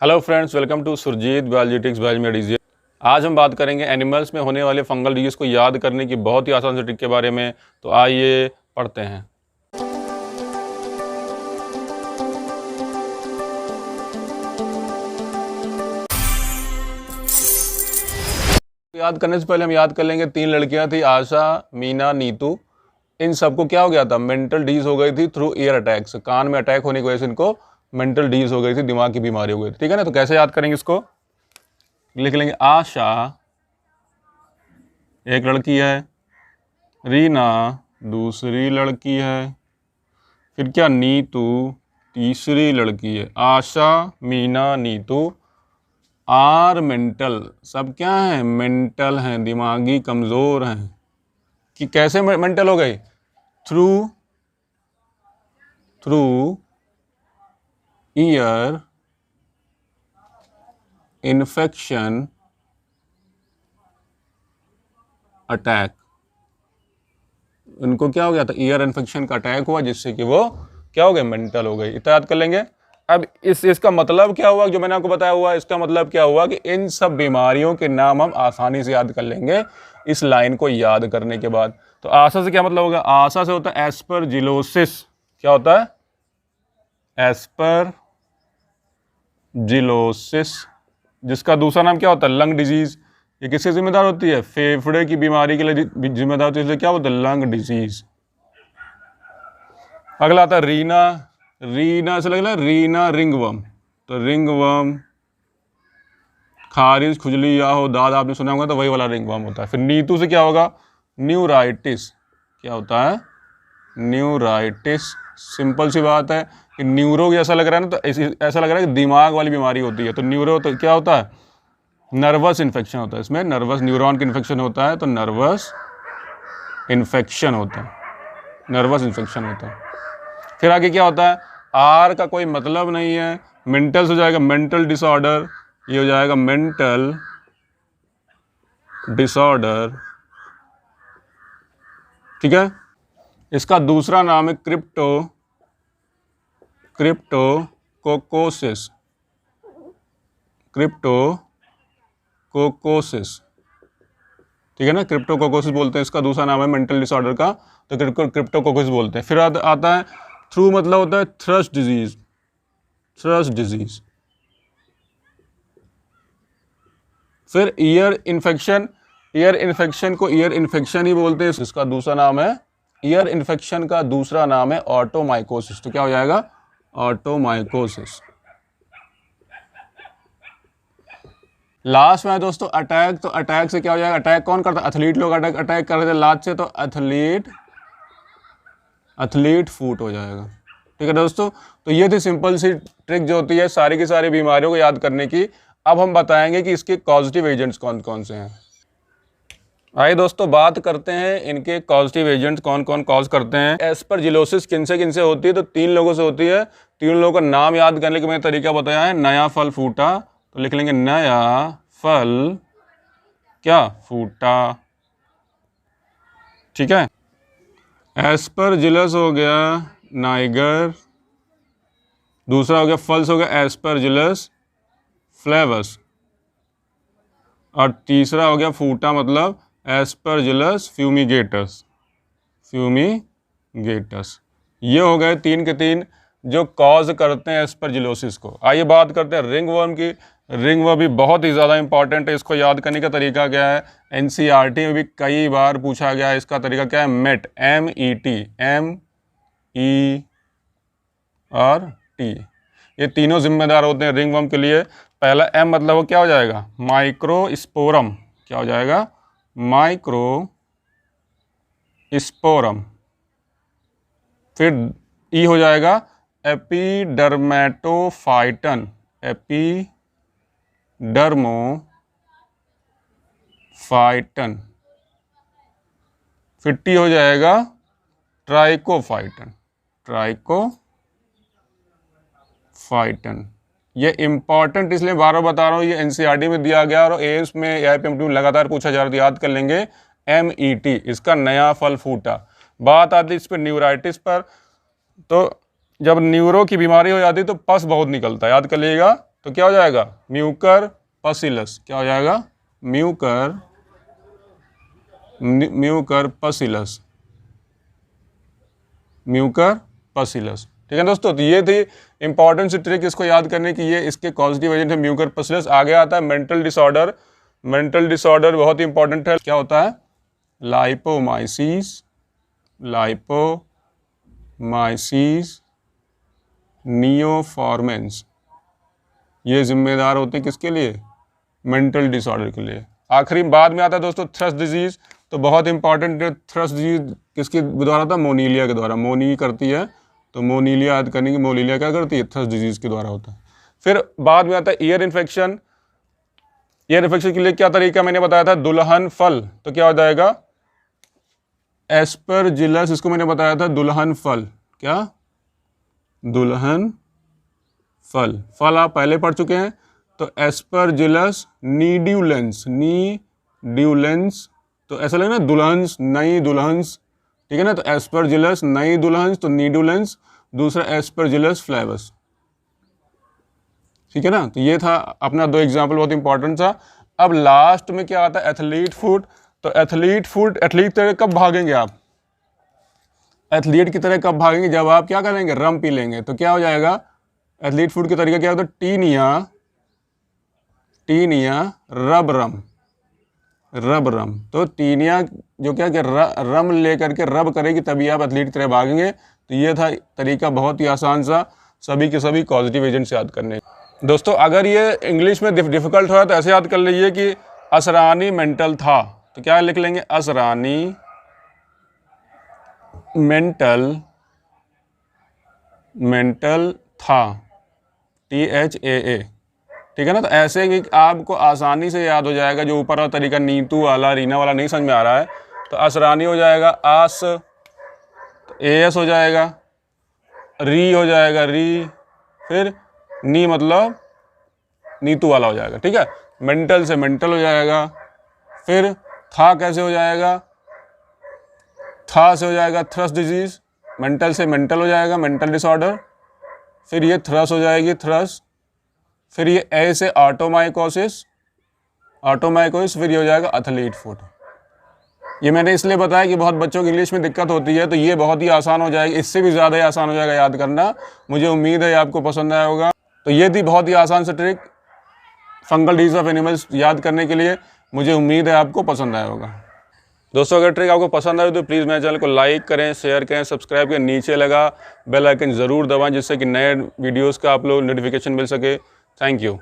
Hello friends, welcome to Surjit biologistics biomedics. आज हम बात करेंगे एनिमल्स में होने वाले फंगल डिजीज़ को याद करने की बहुत ही आसान से ट्रिक के बारे में। तो आइए पढ़ते हैं। याद करने से पहले हम याद कर लेंगे, 3 लड़कियां थी, आशा, मीना, नीतू। इन सबको क्या हो गया था? मेंटल डिजीज हो गई थी थ्रू ईयर अटैक्स। कान में अटैक होने की वजह से इनको मेंटल डिजीज हो गई थी, दिमाग की बीमारी हो गई थी। ठीक है ना? तो कैसे याद करेंगे इसको? लिख लेंगे आशा एक लड़की है, रीना दूसरी लड़की है, फिर क्या नीतू तीसरी लड़की है। आशा, मीना, नीतू आर मेंटल, सब क्या हैं? मेंटल हैं, दिमागी कमज़ोर हैं। कि कैसे मेंटल हो गई? Through ear infection attack. उनको क्या हो गया था? ईयर इन्फेक्शन का अटैक हुआ, जिससे कि वो क्या हो गए? मेंटल हो गई। इतना याद कर लेंगे। अब इसका मतलब क्या हुआ, जो मैंने आपको बताया हुआ, इसका मतलब क्या हुआ कि इन सब बीमारियों के नाम हम आसानी से याद कर लेंगे इस लाइन को याद करने के बाद। तो आशा से क्या मतलब होगा? आशा से होता है एस्परजिलोसिस। क्या होता है? एस्परजिलोसिस, जिसका दूसरा नाम क्या होता है? Lung disease. ये किससे जिम्मेदार होती है? फेफड़े की बीमारी के लिए जिम्मेदार होती है, इसलिए क्या होता है? Lung disease. अगला आता है रीना। रीना से लगना रीना रिंगवर्म। तो रिंगवर्म खारिज, खुजली या हो दाद, आपने सुना होगा, तो वही वाला रिंगवर्म होता है। फिर नीतू से क्या होगा? न्यूराइटिस। क्या होता है? न्यूराइटिस। सिंपल सी बात है कि न्यूरो जैसा लग रहा है ना, तो ऐसा लग रहा है कि दिमाग वाली बीमारी होती है। तो न्यूरो तो क्या होता है? नर्वस इन्फेक्शन होता है। इसमें नर्वस न्यूरॉन का इन्फेक्शन होता है, तो नर्वस इन्फेक्शन होता है। नर्वस इन्फेक्शन होता है। फिर आगे क्या होता है? आर का कोई मतलब नहीं है। मेंटल से हो जाएगा मेंटल डिसऑर्डर। ये हो जाएगा मेंटल डिसऑर्डर। ठीक है। इसका दूसरा नाम है क्रिप्टोकोकोसिस। क्रिप्टोकोकोसिस, ठीक है ना? क्रिप्टोकोकोसिस बोलते हैं, इसका दूसरा नाम है मेंटल डिसऑर्डर का, तो क्रिप्टोकोकोसिस बोलते हैं। फिर आता है थ्रू, मतलब होता है थ्रश डिजीज। Thrust disease. फिर ईयर इन्फेक्शन। ईयर इन्फेक्शन को ईयर इन्फेक्शन ही बोलते हैं, इसका दूसरा नाम है, ईयर इन्फेक्शन का दूसरा नाम है ऑटोमाइकोसिस। तो क्या हो जाएगा? ऑटोमाइकोसिस। लास्ट में है दोस्तों अटैक। तो अटैक से क्या हो जाएगा? अटैक कौन करता है? एथलीट लोग अटैक कर रहे थे लास्ट से, तो एथलीट फूट हो जाएगा। ठीक है दोस्तों, तो ये थी सिंपल सी ट्रिक जो होती है सारी की सारी बीमारियों को याद करने की। अब हम बताएंगे कि इसके कॉजेटिव एजेंट्स कौन कौन से हैं। आइए दोस्तों बात करते हैं इनके कॉजेटिव एजेंट्स कौन कौन कॉज करते हैं। एस्परजिलोसिस किन से होती है? तो 3 लोगों से होती है। 3 लोगों का नाम याद करने का मैंने तरीका बताया है। नया फल फूटा, तो लिख लेंगे नया फल क्या फूटा। ठीक है। एस्परजिलस हो गया नाइगर, दूसरा हो गया फल्स, हो गया एस्परजिलस फ्लेवस, और तीसरा हो गया फूटा मतलब एस्परजिलस फ्यूमिगेटस। ये हो गए 3 के 3 जो कॉज करते हैं एस्परजिलोसिस को। आइए बात करते हैं रिंगवर्म की। रिंगवर्म भी बहुत ही ज़्यादा इंपॉर्टेंट है। इसको याद करने का तरीका क्या है? एनसीईआरटी में भी कई बार पूछा गया है। इसका तरीका क्या है? MET, MET ये तीनों जिम्मेदार होते हैं रिंगवर्म के लिए। पहला M मतलब वो क्या हो जाएगा? माइक्रोस्पोरम। क्या हो जाएगा? माइक्रोस्पोरम। फिर E हो जाएगा एपिडर्मेटोफाइटन। एपिडर्मोफाइटन। फिर T हो जाएगा ट्राइकोफाइटन। ये इंपॉर्टेंट इसलिए बार बार बता रहा हूँ, ये एनसीईआरटी में दिया गया और एम्स में AIPMT में लगातार पूछा जा रहा है। याद कर लेंगे MET, इसका नया फल फूटा। बात आती है इस पर न्यूराइटिस पर। तो जब न्यूरो की बीमारी हो जाती है तो पस बहुत निकलता है, याद कर लीजिएगा। तो क्या हो जाएगा, म्यूकर पसिलस। क्या हो जाएगा, म्यूकर पसिलस, म्यूकर पसिलस। ठीक है दोस्तों, तो ये थी इंपॉर्टेंट सी ट्रिक इसको याद करने की, ये इसके कॉजेटिव एजेंट है म्यूकर पसिलस। आगे आता है मेंटल डिसऑर्डर। मेंटल डिसऑर्डर बहुत इंपॉर्टेंट है। क्या होता है, लाइपोमाइसिस, नियोफॉर्मेंस, ये जिम्मेदार होते हैं किसके लिए, मेंटल डिसऑर्डर के लिए। आखिरी बाद में आता है दोस्तों थ्रस्ट डिजीज। तो बहुत इंपॉर्टेंट है थ्रस्ट डिजीज किसके द्वारा था, मोनीलिया के द्वारा। मोनी करती है, तो मोनीलिया याद करने की, मोनीलिया क्या करती है, थ्रस्ट डिजीज के द्वारा होता है। फिर बाद में आता है ईयर इन्फेक्शन। ईयर इन्फेक्शन के लिए क्या तरीका मैंने बताया था, दुल्हन फल। तो क्या हो जाएगा, एस्परजिलस, इसको मैंने बताया था दुल्हन फल। क्या, दुल्हन फल। फल आप पहले पढ़ चुके हैं। तो एस्परजिलस नीड्यूलेंस, तो ऐसा लगे ना दुल्हन्स, नई दुल्हन्स, ठीक है ना। तो एस्परजिलस नई दुल्हन्स, तो नीडुलेंस। दूसरा एस्परजिलस फ्लेवस, ठीक है ना। तो ये था अपना 2 एग्जाम्पल, बहुत इंपॉर्टेंट था। अब लास्ट में क्या आता है, एथलीट फूड। तो एथलीट फूड, एथलीट तरह कब भागेंगे आप, एथलीट की तरह कब भागेंगे, जब आप क्या करेंगे, रम पी लेंगे। तो क्या हो जाएगा, एथलीट फूड का तरीका क्या होता है, टीनिया रब रम। तो टीनिया जो क्या कि रम लेकर के रब करेगी, तभी आप एथलीट की तरह भागेंगे। तो ये था तरीका, बहुत ही आसान सा, सभी के सभी पॉजिटिव एजेंट्स याद करने। दोस्तों अगर ये इंग्लिश में डिफिकल्ट हो रहा है तो ऐसे याद कर लीजिए कि असरानी मेंटल था। तो क्या लिख लेंगे, असरानी मेंटल था, THAA, ठीक है ना। तो ऐसे कि आपको आसानी से याद हो जाएगा। जो ऊपर वाला तरीका नीतू वाला, रीना वाला नहीं समझ में आ रहा है, तो असरानी हो जाएगा आस, तो AS हो जाएगा, री हो जाएगा री, फिर नी मतलब नीतू वाला हो जाएगा, ठीक है। मेंटल से मेंटल हो जाएगा। फिर था कैसे हो जाएगा, था से हो जाएगा थ्रस डिजीज, मेंटल से मेंटल हो जाएगा, मेंटल डिसऑर्डर। फिर ये थ्रस हो जाएगी, थ्रस। फिर ये ए से ऑटोमाइकोसिस, फिर ये हो जाएगा एथलीट फूड। ये मैंने इसलिए बताया कि बहुत बच्चों की इंग्लिश में दिक्कत होती है, तो ये बहुत ही आसान हो जाएगी, इससे भी ज़्यादा ही आसान हो जाएगा याद करना। मुझे उम्मीद है आपको पसंद आया होगा। तो ये थी बहुत ही आसान सी trick fungal disease of animals याद करने के लिए। मुझे उम्मीद है आपको पसंद आया होगा। दोस्तों अगर ट्रिक आपको पसंद आए तो प्लीज़ मेरे चैनल को लाइक करें, शेयर करें, सब्सक्राइब करें, नीचे लगा बेल आइकन ज़रूर दबाएं, जिससे कि नए वीडियोज़ का आप लोग नोटिफिकेशन मिल सके। Thank you.